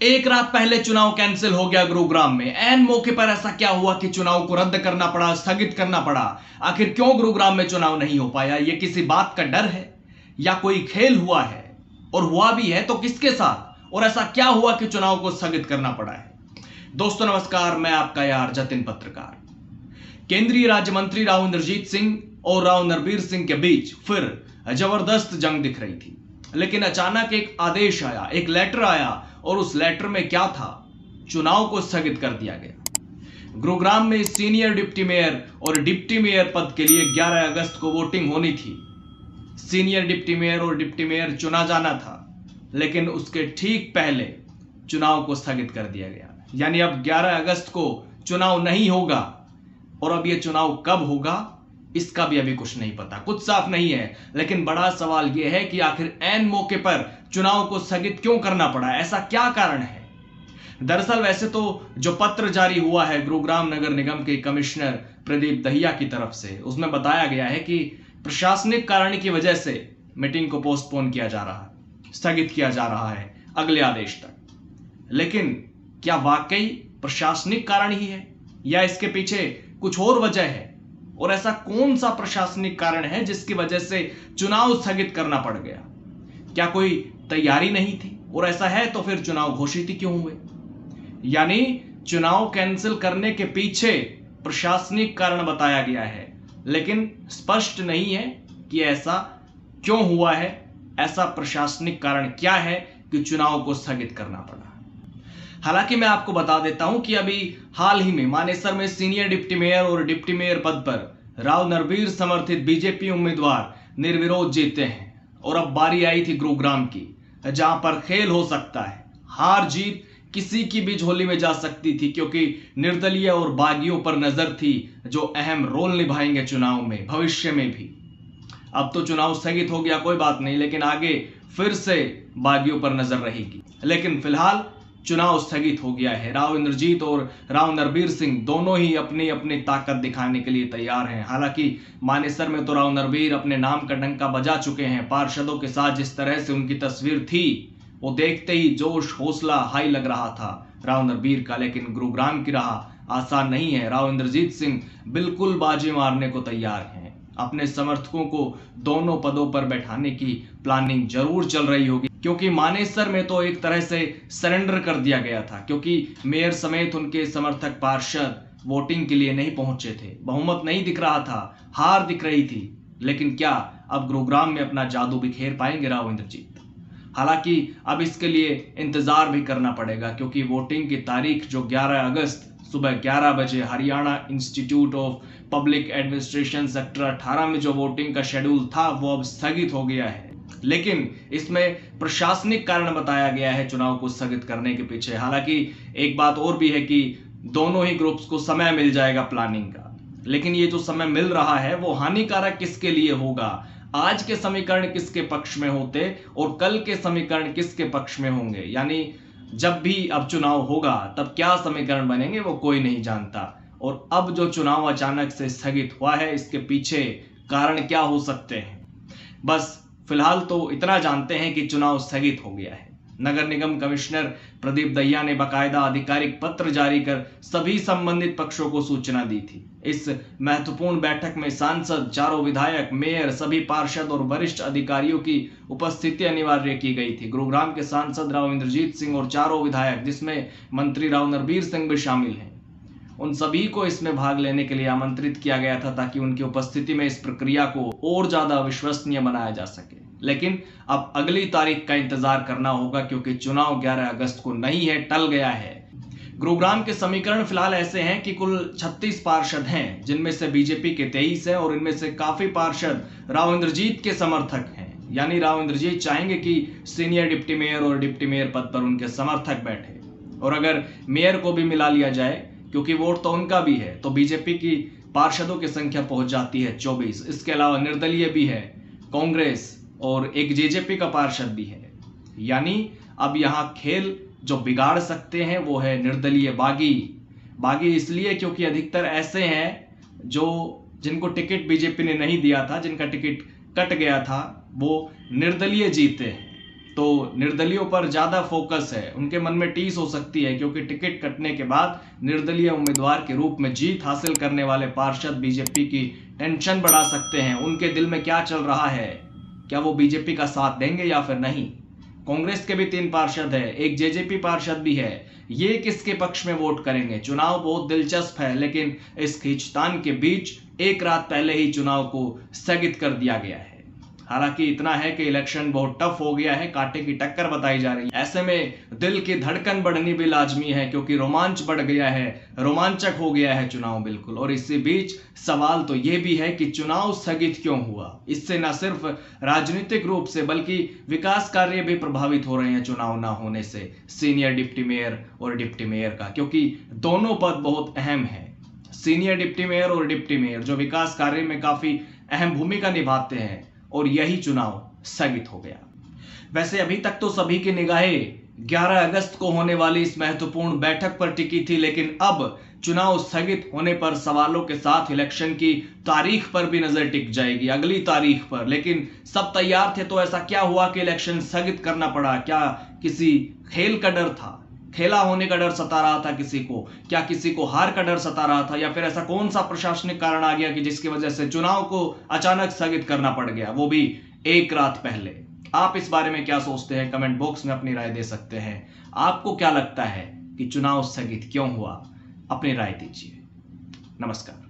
एक रात पहले चुनाव कैंसिल हो गया गुरुग्राम में। ऐन मौके पर ऐसा क्या हुआ कि चुनाव को रद्द करना पड़ा, स्थगित करना पड़ा? आखिर क्यों गुरुग्राम में चुनाव नहीं हो पाया? यह किसी बात का डर है या कोई खेल हुआ है? और हुआ भी है तो किसके साथ? और ऐसा क्या हुआ कि चुनाव को स्थगित करना पड़ा है? दोस्तों नमस्कार, मैं आपका यार जतिन पत्रकार। केंद्रीय राज्य मंत्री राव इंद्रजीत सिंह और राव नरबीर सिंह के बीच फिर जबरदस्त जंग दिख रही थी, लेकिन अचानक एक आदेश आया, एक लेटर आया, और उस लेटर में क्या था? चुनाव को स्थगित कर दिया गया। गुरुग्राम में सीनियर डिप्टी मेयर और डिप्टी मेयर पद के लिए 11 अगस्त को वोटिंग होनी थी। सीनियर डिप्टी मेयर और डिप्टी मेयर चुना जाना था, लेकिन उसके ठीक पहले चुनाव को स्थगित कर दिया गया। यानी अब 11 अगस्त को चुनाव नहीं होगा, और अब यह चुनाव कब होगा इसका भी अभी कुछ नहीं पता, कुछ साफ नहीं है। लेकिन बड़ा सवाल यह है कि आखिर ऐन मौके पर चुनाव को स्थगित क्यों करना पड़ा? ऐसा क्या कारण है? दरअसल वैसे तो जो पत्र जारी हुआ है गुरुग्राम नगर निगम के कमिश्नर प्रदीप दहिया की तरफ से, उसमें बताया गया है कि प्रशासनिक कारण की वजह से मीटिंग को पोस्टपोन किया जा रहा है, स्थगित किया जा रहा है अगले आदेश तक। लेकिन क्या वाकई प्रशासनिक कारण ही है या इसके पीछे कुछ और वजह है? और ऐसा कौन सा प्रशासनिक कारण है जिसकी वजह से चुनाव स्थगित करना पड़ गया? क्या कोई तैयारी नहीं थी? और ऐसा है तो फिर चुनाव घोषित ही क्यों हुए? यानी चुनाव कैंसिल करने के पीछे प्रशासनिक कारण बताया गया है, लेकिन स्पष्ट नहीं है कि ऐसा क्यों हुआ है। ऐसा प्रशासनिक कारण क्या है कि चुनाव को स्थगित करना पड़ा? हालांकि मैं आपको बता देता हूं कि अभी हाल ही में मानेसर में सीनियर डिप्टी मेयर और डिप्टी मेयर पद पर राव नरबीर समर्थित बीजेपी उम्मीदवार निर्विरोध जीते हैं, और अब बारी आई थी गुरुग्राम की, जहां पर खेल हो सकता है। हार जीत किसी की भी झोली में जा सकती थी, क्योंकि निर्दलीय और बागियों पर नजर थी जो अहम रोल निभाएंगे चुनाव में, भविष्य में भी। अब तो चुनाव स्थगित हो गया, कोई बात नहीं, लेकिन आगे फिर से बागियों पर नजर रहेगी। लेकिन फिलहाल चुनाव स्थगित हो गया है। राव इंद्रजीत और राव नरबीर सिंह दोनों ही अपनी अपनी ताकत दिखाने के लिए तैयार हैं। हालांकि मानेसर में तो राव नरबीर अपने नाम का डंका बजा चुके हैं। पार्षदों के साथ जिस तरह से उनकी तस्वीर थी, वो देखते ही जोश हौसला हाई लग रहा था राव नरबीर का। लेकिन गुरुग्राम की राह आसान नहीं है। राव इंद्रजीत सिंह बिल्कुल बाजी मारने को तैयार हैं। अपने समर्थकों को दोनों पदों पर बैठाने की प्लानिंग जरूर चल रही होगी, क्योंकि मानेसर में तो एक तरह से सरेंडर कर दिया गया था, क्योंकि मेयर समेत उनके समर्थक पार्षद वोटिंग के लिए नहीं पहुंचे थे। बहुमत नहीं दिख रहा था, हार दिख रही थी। लेकिन क्या अब गुरुग्राम में अपना जादू बिखेर पाएंगे राव इंद्रजीत? हालांकि अब इसके लिए इंतजार भी करना पड़ेगा, क्योंकि वोटिंग की तारीख जो 11 अगस्त सुबह 11 बजे Haryana institute of public administration sector 18 में जो वोटिंग का शेड्यूल था, वो अब स्थगित हो गया है। लेकिन इसमें प्रशासनिक कारण बताया गया है चुनाव को स्थगित करने के पीछे। हालांकि एक बात और भी है कि दोनों ही ग्रुप्स को समय मिल जाएगा प्लानिंग का, लेकिन ये जो समय मिल रहा है वो हानिकारक किसके लिए होगा? आज के समीकरण किसके पक्ष में होते और कल के समीकरण किसके पक्ष में होंगे? यानी जब भी अब चुनाव होगा तब क्या समीकरण बनेंगे वो कोई नहीं जानता। और अब जो चुनाव अचानक से स्थगित हुआ है, इसके पीछे कारण क्या हो सकते हैं? बस फिलहाल तो इतना जानते हैं कि चुनाव स्थगित हो गया है। नगर निगम कमिश्नर प्रदीप दहिया ने बाकायदा आधिकारिक पत्र जारी कर सभी संबंधित पक्षों को सूचना दी थी। इस महत्वपूर्ण बैठक में सांसद, चारों विधायक, मेयर, सभी पार्षद और वरिष्ठ अधिकारियों की उपस्थिति अनिवार्य की गई थी। गुरुग्राम के सांसद राव इंद्रजीत सिंह और चारों विधायक, जिसमें मंत्री राव नरबीर सिंह भी शामिल हैं, उन सभी को इसमें भाग लेने के लिए आमंत्रित किया गया था, ताकि उनकी उपस्थिति में इस प्रक्रिया को और ज्यादा विश्वसनीय बनाया जा सके। लेकिन अब अगली तारीख का इंतजार करना होगा, क्योंकि चुनाव 11 अगस्त को नहीं है, टल गया है। गुरुग्राम के समीकरण फिलहाल ऐसे हैं कि कुल 36 पार्षद हैं, जिनमें से बीजेपी के 23 हैं, और इनमें से काफी पार्षद राव इंद्रजीत के समर्थक हैं। यानी राव इंद्रजीत चाहेंगे कि सीनियर डिप्टी मेयर और डिप्टी मेयर पद पर उनके समर्थक बैठे, और अगर मेयर को भी मिला लिया जाए, क्योंकि वोट तो उनका भी है, तो बीजेपी की पार्षदों की संख्या पहुंच जाती है 24। इसके अलावा निर्दलीय भी है, कांग्रेस, और एक जेजेपी का पार्षद भी है। यानी अब यहां खेल जो बिगाड़ सकते हैं वो है निर्दलीय बागी। बागी इसलिए क्योंकि अधिकतर ऐसे हैं जो जिनको टिकट बीजेपी ने नहीं दिया था, जिनका टिकट कट गया था, वो निर्दलीय जीते हैं। तो निर्दलीयों पर ज्यादा फोकस है, उनके मन में टीस हो सकती है, क्योंकि टिकट कटने के बाद निर्दलीय उम्मीदवार के रूप में जीत हासिल करने वाले पार्षद बीजेपी की टेंशन बढ़ा सकते हैं। उनके दिल में क्या चल रहा है, क्या वो बीजेपी का साथ देंगे या फिर नहीं। कांग्रेस के भी 3 पार्षद है, एक जेजेपी पार्षद भी है, ये किसके पक्ष में वोट करेंगे। चुनाव बहुत दिलचस्प है, लेकिन इस खींचतान के बीच एक रात पहले ही चुनाव को स्थगित कर दिया गया है। हालांकि इतना है कि इलेक्शन बहुत टफ हो गया है, कांटे की टक्कर बताई जा रही है। ऐसे में दिल की धड़कन बढ़नी भी लाजमी है, क्योंकि रोमांच बढ़ गया है, रोमांचक हो गया है चुनाव बिल्कुल। और इसी बीच सवाल तो यह भी है कि चुनाव स्थगित क्यों हुआ। इससे न सिर्फ राजनीतिक रूप से बल्कि विकास कार्य भी प्रभावित हो रहे हैं चुनाव ना होने से, सीनियर डिप्टी मेयर और डिप्टी मेयर का, क्योंकि दोनों पद बहुत अहम है। सीनियर डिप्टी मेयर और डिप्टी मेयर जो विकास कार्य में काफी अहम भूमिका निभाते हैं, और यही चुनाव स्थगित हो गया। वैसे अभी तक तो सभी की निगाहें 11 अगस्त को होने वाली इस महत्वपूर्ण बैठक पर टिकी थी, लेकिन अब चुनाव स्थगित होने पर सवालों के साथ इलेक्शन की तारीख पर भी नजर टिक जाएगी, अगली तारीख पर। लेकिन सब तैयार थे, तो ऐसा क्या हुआ कि इलेक्शन स्थगित करना पड़ा। क्या किसी खेल का डर था, खेला होने का डर सता रहा था किसी को, क्या किसी को हार का डर सता रहा था, या फिर ऐसा कौन सा प्रशासनिक कारण आ गया कि जिसकी वजह से चुनाव को अचानक स्थगित करना पड़ गया, वो भी एक रात पहले। आप इस बारे में क्या सोचते हैं, कमेंट बॉक्स में अपनी राय दे सकते हैं। आपको क्या लगता है कि चुनाव स्थगित क्यों हुआ, अपनी राय दीजिए। नमस्कार।